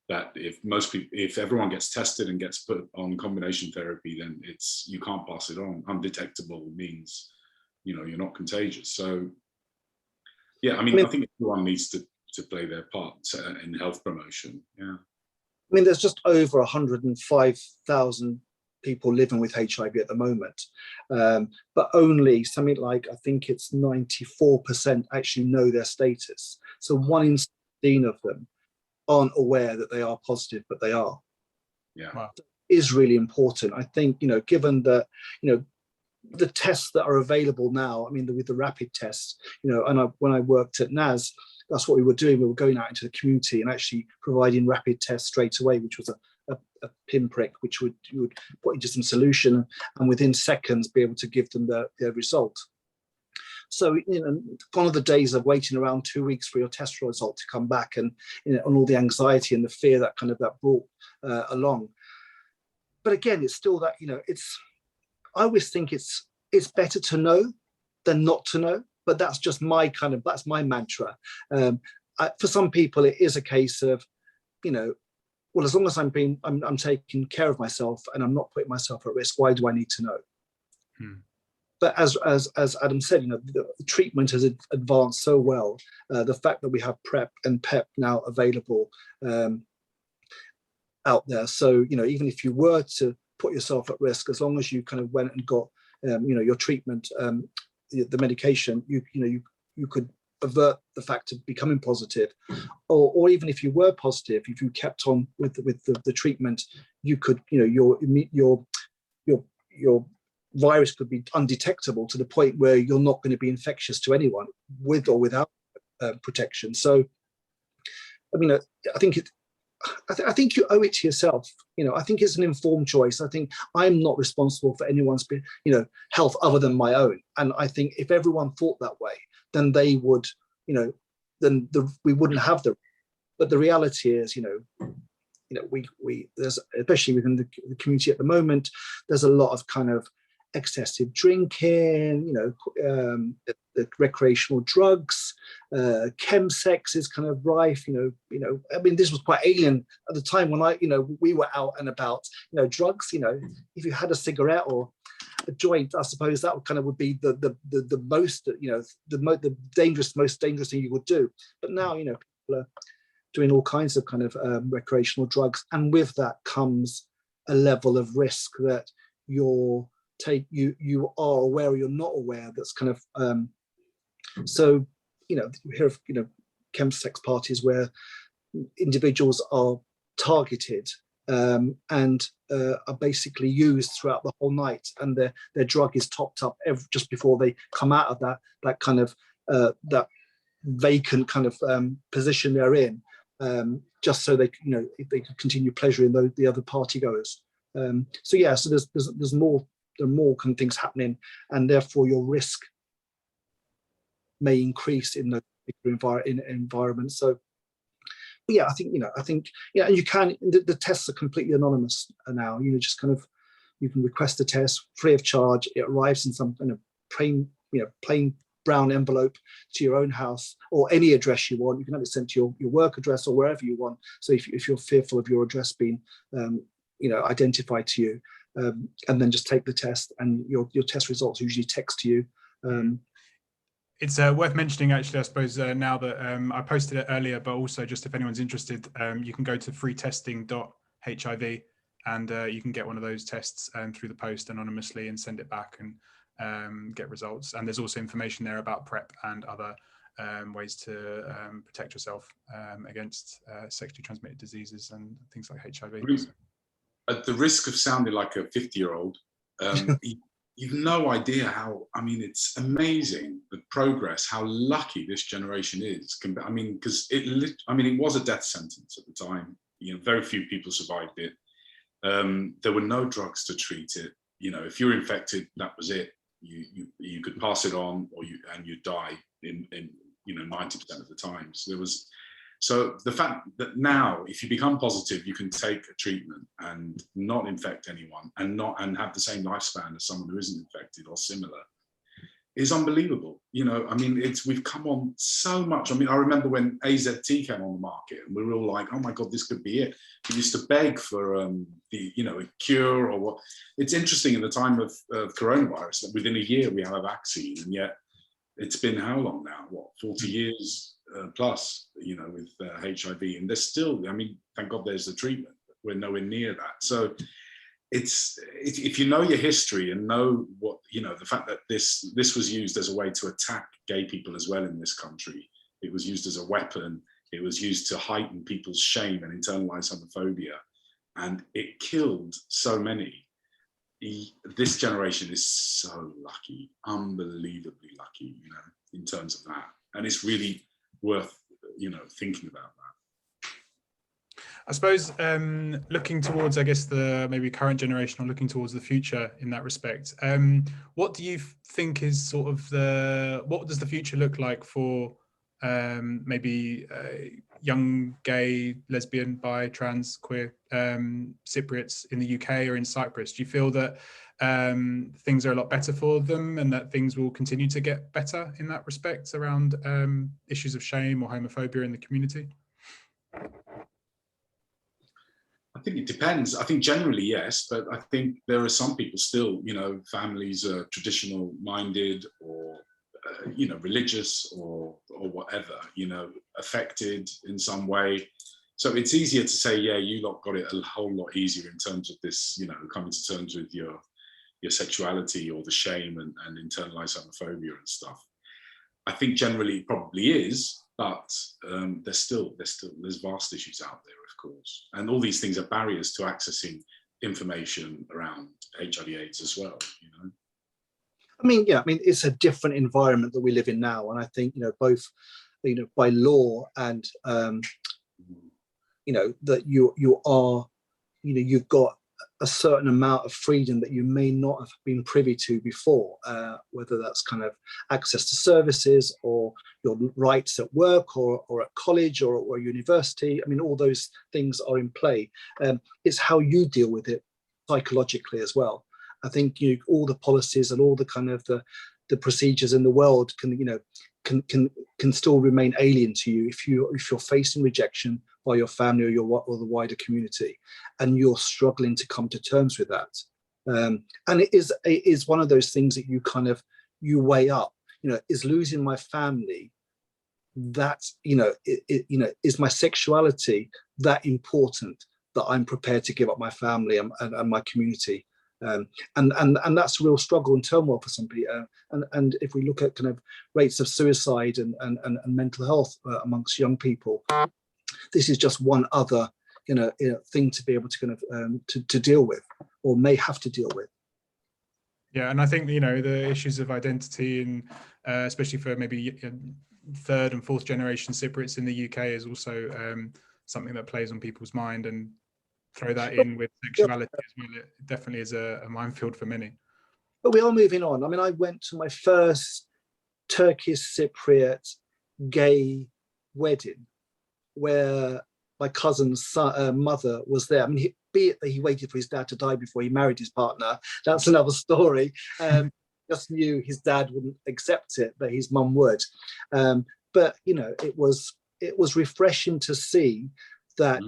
that if everyone gets tested and gets put on combination therapy, then you can't pass it on. Undetectable means, you know, you're not contagious. So yeah, I mean, I think everyone needs to play their part in health promotion. Yeah. I mean, there's just over 105,000 people living with HIV at the moment, but only something like, I think it's 94% actually know their status. So 1 in 16 of them aren't aware that they are positive, but they are. Yeah. Wow. Is really important. I think, you know, given that, you know, the tests that are available now, I mean, with the rapid tests, you know, and when I worked at NAS, that's what we were doing. We were going out into the community and actually providing rapid tests straight away, which was a pinprick, which you would put into some solution and within seconds be able to give them their result. So, you know, gone are the days of waiting around 2 weeks for your test result to come back, and, you know, and all the anxiety and the fear that brought along. But again, it's still that, you know, I always think it's better to know than not to know, but that's just that's my mantra. For some people, it is a case of, you know, well, as long as I'm taking care of myself and I'm not putting myself at risk, why do I need to know? But as Adam said, you know, the treatment has advanced so well. The fact that we have PrEP and PEP now available out there, so, you know, even if you were to put yourself at risk, as long as you kind of went and got you know, your treatment, the medication, you could avert the fact of becoming positive, or even if you were positive, if you kept on with the treatment, you could, you know, your virus could be undetectable to the point where you're not going to be infectious to anyone with or without protection. So, I mean, I think I think you owe it to yourself. I think it's an informed choice. I think I'm not responsible for anyone's, health other than my own. And I think if everyone thought that way, then they would, we wouldn't have the. But the reality is, we there's, especially within the community at the moment, there's a lot of kind of excessive drinking, the recreational drugs, chemsex is kind of rife. I mean, this was quite alien at the time when we were out and about. Drugs. If you had a cigarette or a joint, I suppose that would be the most, the most dangerous thing you would do. But now, people are doing all kinds of kind of recreational drugs, and with that comes a level of risk that you are aware or you're not aware. That's kind of so we hear of chemsex parties where individuals are targeted and are basically used throughout the whole night, and their drug is topped up just before they come out of that kind of that vacant kind of position they're in, just so they they can continue pleasuring the other party goers. So there's more. There are more kind of things happening, and therefore your risk may increase in the environments. So, I think and you can. The tests are completely anonymous now. Just kind of, you can request a test free of charge. It arrives in some kind of plain brown envelope to your own house or any address you want. You can have it sent to your work address or wherever you want. So if you're fearful of your address being identified to you. And then just take the test, and your test results usually text to you. It's worth mentioning, actually, I suppose, now that I posted it earlier, but also just if anyone's interested, you can go to freetesting.hiv and you can get one of those tests through the post anonymously and send it back and get results. And there's also information there about PrEP and other ways to protect yourself against sexually transmitted diseases and things like HIV. At the risk of sounding like a 50-year-old, you've no idea how, it's amazing the progress, how lucky this generation is. Because it was a death sentence at the time. Very few people survived it. There were no drugs to treat it. If you're infected, that was it. You could pass it on, and you'd die in 90% of the time. So the fact that now, if you become positive, you can take a treatment and not infect anyone and have the same lifespan as someone who isn't infected or similar is unbelievable. We've come on so much. I remember when AZT came on the market and we were all like, oh my God, this could be it. We used to beg for a cure or what. It's interesting in the time of coronavirus that within a year we have a vaccine, and yet it's been how long now? 40 years plus, with HIV, and there's still, thank God there's the treatment, but we're nowhere near that. So if you know your history and know what, the fact that this was used as a way to attack gay people as well in this country, it was used as a weapon, it was used to heighten people's shame and internalize homophobia, and it killed so many. This generation is so lucky, unbelievably lucky, in terms of that, and it's really worth thinking about that. I suppose looking towards, I guess, the maybe current generation, or looking towards the future in that respect, what do you think is sort of what does the future look like for maybe young gay, lesbian, bi, trans, queer Cypriots in the UK or in Cyprus? Do you feel that things are a lot better for them, and that things will continue to get better in that respect around issues of shame or homophobia in the community? I think it depends. I think generally, yes, but I think there are some people still, families are traditional minded or, religious or whatever, affected in some way. So it's easier to say, yeah, you lot got it a whole lot easier in terms of this, coming to terms with your sexuality or the shame and internalized homophobia and stuff. I think generally it probably is, but there's vast issues out there, of course. And all these things are barriers to accessing information around HIV AIDS as well, it's a different environment that we live in now. And I think, both, by law and that you are, you've got a certain amount of freedom that you may not have been privy to before, whether that's kind of access to services or your rights at work or at college or university. I mean, all those things are in play. It's how you deal with it psychologically as well. I think all the policies and all the kind of the procedures in the world can still remain alien to you if you're facing rejection by your family or the wider community, and you're struggling to come to terms with that. And it is one of those things that you weigh up. Is losing my family, that is my sexuality that important that I'm prepared to give up my family and my community? And that's a real struggle and turmoil for some people. And if we look at kind of rates of suicide and mental health amongst young people, this is just one other thing to be able to kind of to deal with, or may have to deal with. Yeah, and I think the issues of identity, and especially for maybe third and fourth generation Cypriots in the UK, is also something that plays on people's mind. And throw that in with sexuality as well, it definitely is a minefield for many. But we are moving on. I mean, I went to my first Turkish Cypriot gay wedding where my cousin's mother was there. I mean, be it that he waited for his dad to die before he married his partner, that's another story. Just knew his dad wouldn't accept it, but his mum would. But it was refreshing to see that,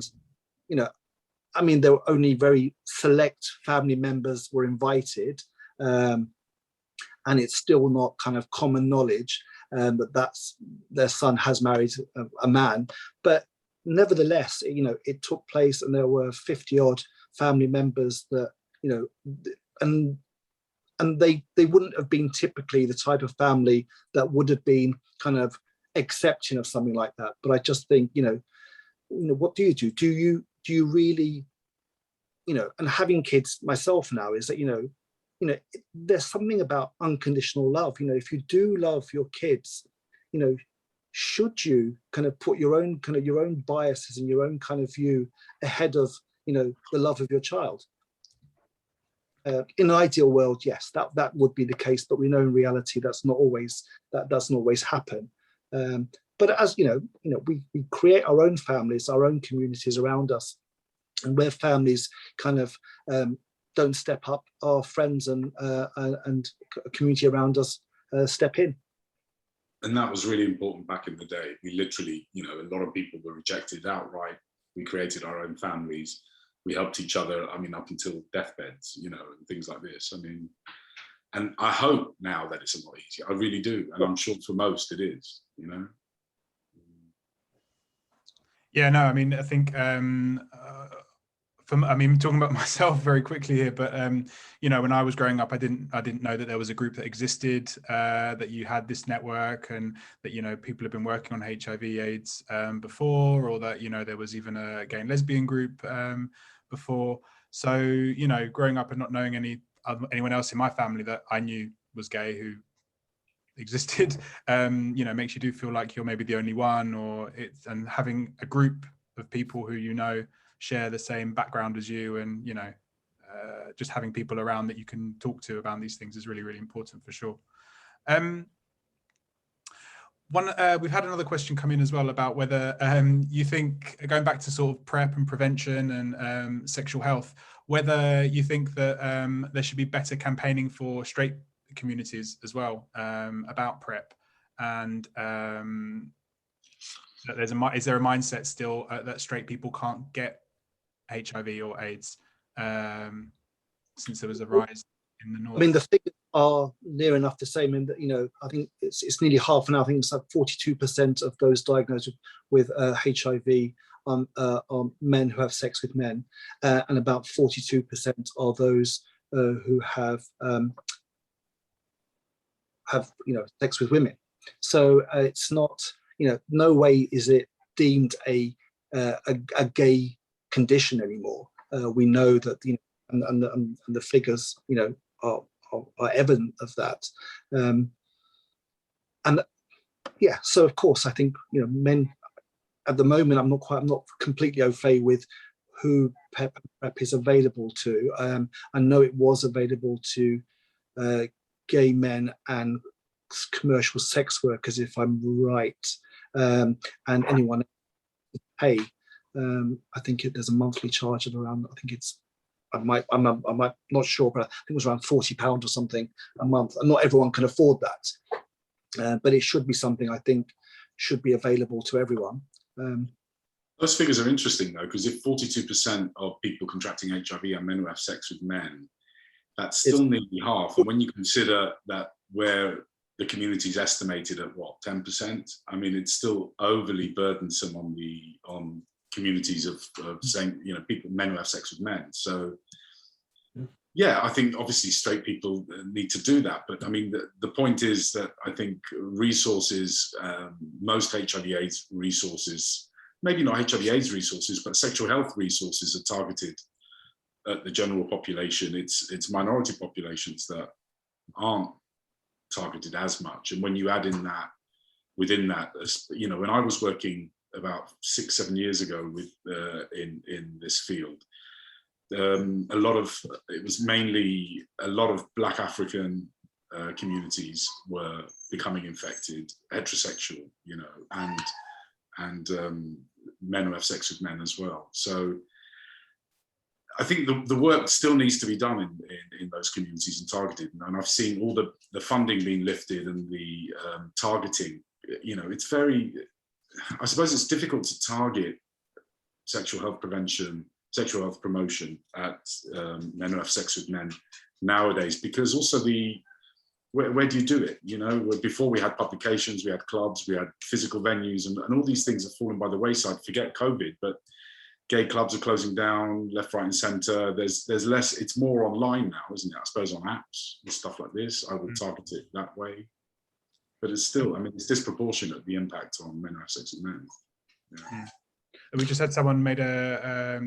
I mean, there were only very select family members were invited, and it's still not kind of common knowledge that's their son has married a man. But nevertheless, it took place, and there were 50 odd family members that, and they wouldn't have been typically the type of family that would have been kind of accepting of something like that. But I just think, what do you do? Do you really, and having kids myself now, is that, there's something about unconditional love. If you do love your kids, should you kind of put your own biases and your own kind of view ahead of, the love of your child? In an ideal world, yes, that would be the case, but we know in reality that doesn't always happen. But as we create our own families, our own communities around us, and where families kind of don't step up, our friends and community around us step in. And that was really important back in the day. We literally, a lot of people were rejected outright. We created our own families. We helped each other, I mean, up until deathbeds, and things like this. I mean, and I hope now that it's a lot easier. I really do. And I'm sure for most it is, Yeah, no, I mean, I think talking about myself very quickly here, but when I was growing up, I didn't know that there was a group that existed, that you had this network, and that people have been working on HIV AIDS before, or that there was even a gay and lesbian group before. So growing up and not knowing anyone else in my family that I knew was gay who existed, makes you do feel like you're maybe the only one, and having a group of people who share the same background as you, and just having people around that you can talk to about these things is really, really important for sure. We've had another question come in as well about whether you think, going back to sort of PrEP and prevention and sexual health, whether you think that there should be better campaigning for straight communities as well about PrEP, and that is there a mindset still that straight people can't get HIV or AIDS, since there was a rise in the north? I mean, the figures are near enough the same in that, I think it's nearly half now. I think it's like 42% of those diagnosed with HIV are men who have sex with men, and about 42% are those who have sex with women. So it's not, no way is it deemed a gay condition anymore. We know that, and the figures, are evident of that. And yeah, so of course, I think, men, at the moment, I'm not completely au fait with who PrEP is available to. I know it was available to gay men and commercial sex workers, if I'm right, and anyone pay. I think there's a monthly charge of around, I think it's, I'm not sure, but I think it was around £40 or something a month. And not everyone can afford that, but it should be something I think should be available to everyone. Those figures are interesting though, because if 42% of people contracting HIV are men who have sex with men, that's still nearly half. And when you consider that where the community is estimated at what, 10%? I mean, it's still overly burdensome on communities of saying, you know, people, men who have sex with men. So yeah, I think obviously straight people need to do that. But I mean, the point is that I think resources, most HIV/AIDS resources, maybe not HIV/AIDS resources, but sexual health resources are targeted at the general population. It's minority populations that aren't targeted as much. And when you add in that, within that, you know, when I was working about 6-7 years ago with in this field, it was mainly a lot of Black African communities were becoming infected, heterosexual, you know, and men who have sex with men as well. So I think the work still needs to be done in those communities and targeted. And I've seen all the funding being lifted and the targeting, you know, it's very, I suppose it's difficult to target sexual health prevention, sexual health promotion at men who have sex with men nowadays, because also where do you do it? You know, before we had publications, we had clubs, we had physical venues, and all these things have fallen by the wayside. Forget COVID, but gay clubs are closing down left, right, and centre. There's less. It's more online now, isn't it? I suppose on apps and stuff like this, I would target it that way. But it's still, I mean, it's disproportionate, the impact on men who have sex with men. Yeah. We just had someone made a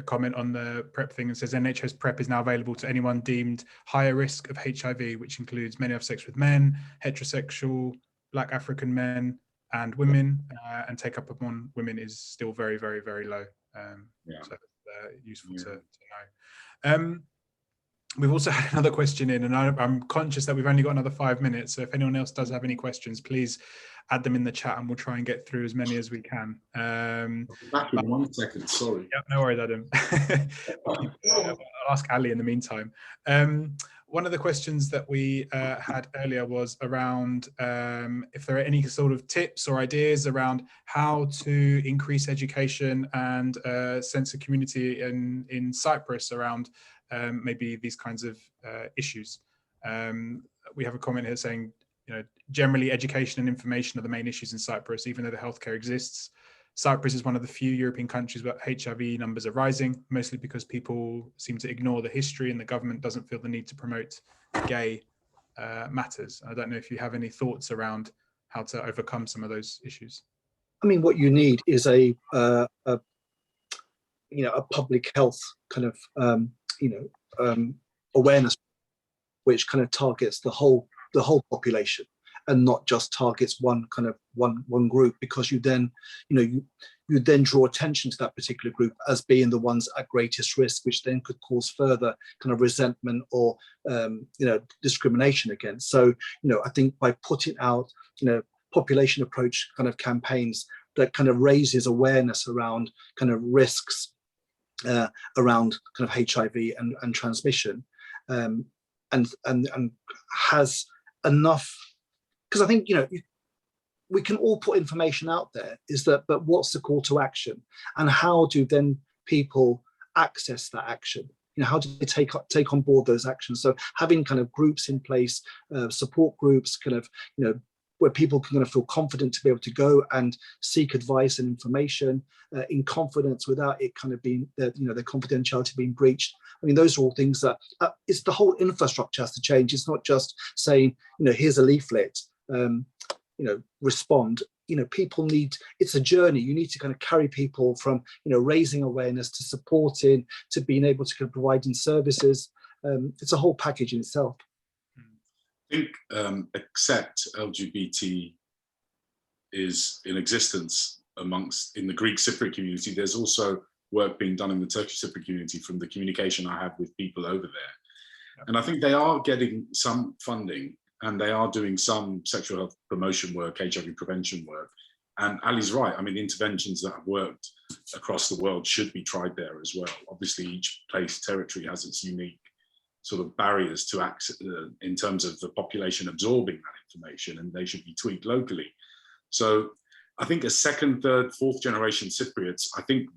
comment on the PrEP thing and says NHS PrEP is now available to anyone deemed higher risk of HIV, which includes men who have sex with men, heterosexual, Black African men and women, and take up upon women is still very, very, very low. So useful to know. We've also had another question in, and I'm conscious that we've only got another 5 minutes. So if anyone else does have any questions, please add them in the chat and we'll try and get through as many as we can. Back in 1 second, sorry. Yeah, no worries, Adam. I'll ask Ali in the meantime. One of the questions that we had earlier was around if there are any sort of tips or ideas around how to increase education and sense of community in Cyprus around maybe these kinds of issues. We have a comment here saying, you know, generally education and information are the main issues in Cyprus, even though the healthcare exists. Cyprus is one of the few European countries where HIV numbers are rising, mostly because people seem to ignore the history and the government doesn't feel the need to promote gay matters. I don't know if you have any thoughts around how to overcome some of those issues. I mean, what you need is a public health kind of awareness, which kind of targets the whole population and not just targets one group, because you then draw attention to that particular group as being the ones at greatest risk, which then could cause further kind of resentment or discrimination against. So I think by putting out population approach kind of campaigns that kind of raises awareness around kind of risks around kind of HIV and transmission, and has enough, because I think we can all put information out there, but what's the call to action, and how do then people access that action? How do they take on board those actions? So having kind of groups in place, support groups, kind of where people can kind of feel confident to be able to go and seek advice and information in confidence without it kind of being their confidentiality being breached. I mean, those are all things that it's the whole infrastructure has to change. It's not just saying, here's a leaflet, respond. People need, it's a journey. You need to kind of carry people from, raising awareness to supporting, to being able to kind of providing services. It's a whole package in itself. I think except LGBT is in existence in the Greek Cypriot community. There's also work being done in the Turkish Cypriot community from the communication I have with people over there. And I think they are getting some funding, and they are doing some sexual health promotion work, HIV prevention work. And Ali's right. I mean, interventions that have worked across the world should be tried there as well. Obviously, each place, territory has its unique sort of barriers to access in terms of the population absorbing that information, and they should be tweaked locally. So I think as second, third, fourth generation Cypriots, I think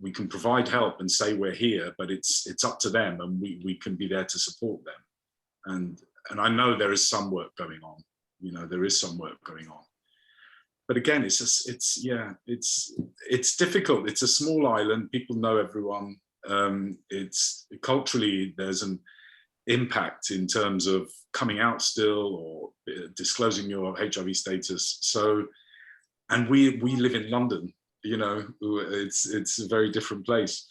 we can provide help and say we're here, but it's up to them, and we can be there to support them. And I know there is some work going on. You know, there is some work going on. But again, it's difficult. It's a small island. People know everyone. It's culturally, there's an impact in terms of coming out still or disclosing your HIV status. So, and we live in London. You know, it's a very different place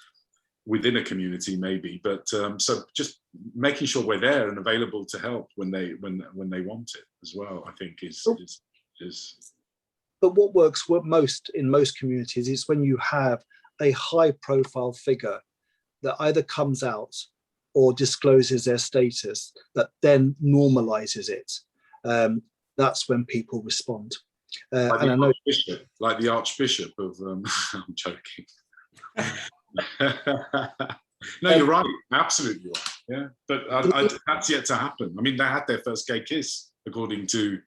within a community, maybe. But so just making sure we're there and available to help when they want it as well, I think is. But what works most in most communities is when you have a high-profile figure that either comes out or discloses their status, that then normalizes it. That's when people respond. Like and I know, like the Archbishop of. I'm joking. No, you're right. Absolutely right. Yeah, but that's yet to happen. I mean, they had their first gay kiss, according to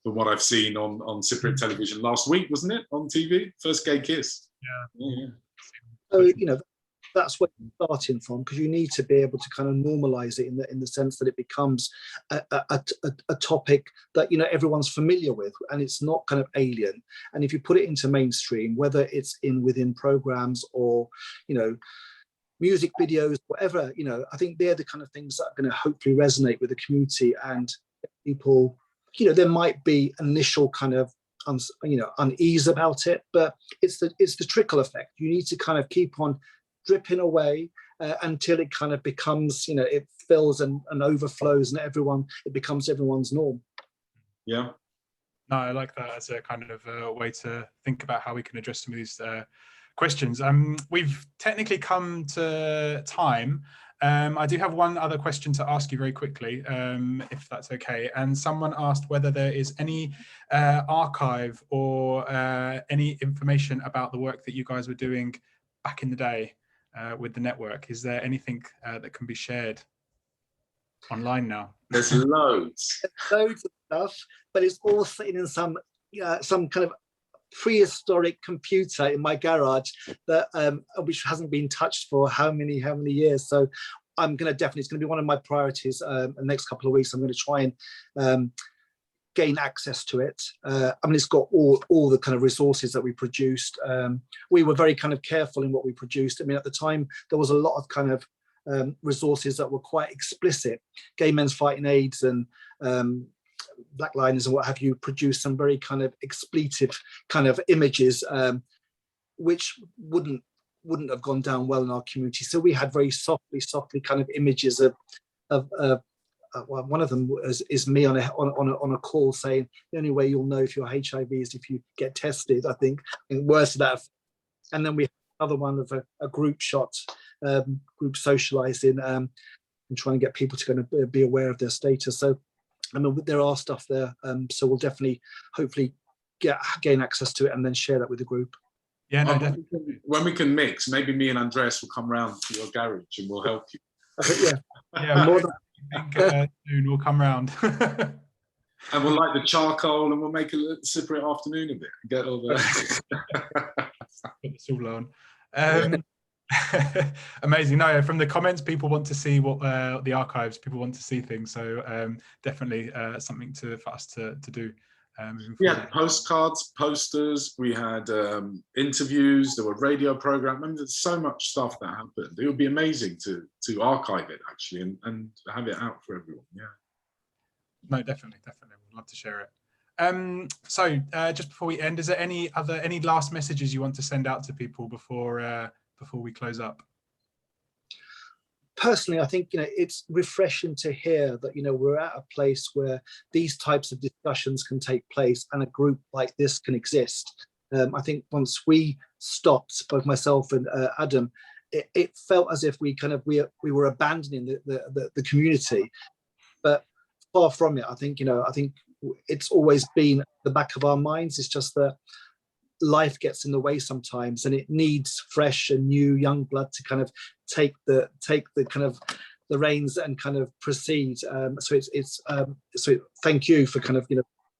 from what I've seen on Cypriot television last week, wasn't it? On TV, first gay kiss. Yeah. So you know, that's where you're starting from, because you need to be able to kind of normalize it in the sense that it becomes a topic that, you know, everyone's familiar with, and it's not kind of alien. And if you put it into mainstream, whether it's within programs or, you know, music videos, whatever, you know, I think they're the kind of things that are going to hopefully resonate with the community, and people, you know, there might be initial kind of unease about it, but it's the trickle effect. You need to kind of keep on dripping away until it kind of becomes, you know, it fills and overflows, and it becomes everyone's norm. Yeah. No, I like that as a kind of way to think about how we can address some of these questions. We've technically come to time. I do have one other question to ask you very quickly, if that's okay. And someone asked whether there is any archive or any information about the work that you guys were doing back in the day with the network. Is there anything that can be shared online now? There's loads. Loads of stuff, but it's all sitting in some kind of prehistoric computer in my garage that which hasn't been touched for how many years. So I'm going to it's going to be one of my priorities the next couple of weeks. I'm going to try and gain access to it. I mean, it's got all the kind of resources that we produced. We were very kind of careful in what we produced. I mean, at the time there was a lot of kind of resources that were quite explicit. Gay Men's Fighting AIDS and Black Liners and what have you produced some very kind of expletive kind of images, which wouldn't have gone down well in our community. So we had very softly kind of images of well, one of them is me on a call saying the only way you'll know if you're HIV is if you get tested. I think, and worse than that. And then we have another one of a group shot, group socializing, and trying to get people to kind of be aware of their status. So I mean, there are stuff there, so we'll definitely, hopefully, gain access to it and then share that with the group. Yeah, no, definitely. When we can mix, maybe me and Andres will come round to your garage and we'll help you. Yeah, more than soon we'll come round. And we'll light the charcoal and we'll make a Cypriot afternoon of it. Get all the it's all on. Amazing. No, from the comments, people want to see what the archives. People want to see things. So definitely something for us to do. We had postcards, posters. We had interviews. There were radio programs. I mean, there's so much stuff that happened. It would be amazing to archive it actually and have it out for everyone. Yeah. No, definitely. We'd love to share it. So just before we end, is there any last messages you want to send out to people before we close up? Personally, I think, you know, it's refreshing to hear that, you know, we're at a place where these types of discussions can take place and a group like this can exist. I think once we stopped, both myself and Adam, it felt as if we were abandoning the community, but far from it. I think it's always been at the back of our minds. It's just that life gets in the way sometimes, and it needs fresh and new young blood to kind of take the kind of the reins and kind of proceed. So thank you for kind of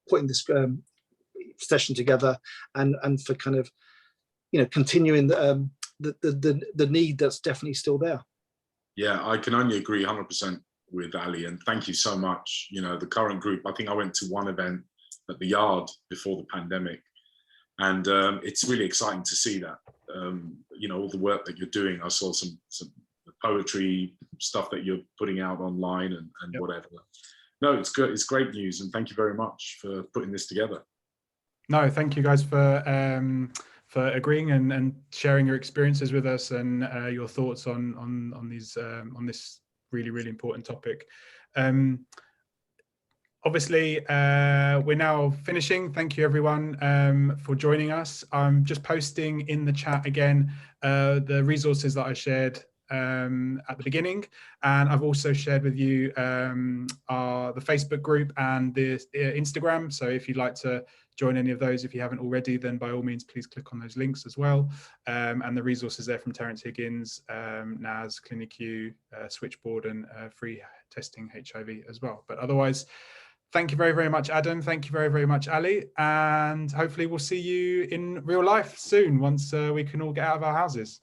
putting this session together, and for kind of continuing the need that's definitely still there. Yeah, I can only agree 100% with Ali, and thank you so much. The current group, I think I went to one event at the Yard before the pandemic, and it's really exciting to see that. All the work that you're doing. I saw some poetry stuff that you're putting out online and yep. Whatever. No, it's good. It's great news, and thank you very much for putting this together. No, thank you guys for agreeing and sharing your experiences with us, and your thoughts on this really, really important topic. Obviously, we're now finishing. Thank you, everyone, for joining us. I'm just posting in the chat again the resources that I shared at the beginning, and I've also shared with you the Facebook group and the Instagram. So if you'd like to join any of those, if you haven't already, then by all means, please click on those links as well. And the resources there from Terence Higgins, NAS, CliniQ, Switchboard, and free testing HIV as well. But otherwise, thank you very, very much, Adam. Thank you very, very much, Ali. And hopefully we'll see you in real life soon, once we can all get out of our houses.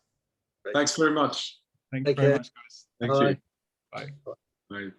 Thanks very much. Thank you very much, guys. Thank you. Bye. Bye.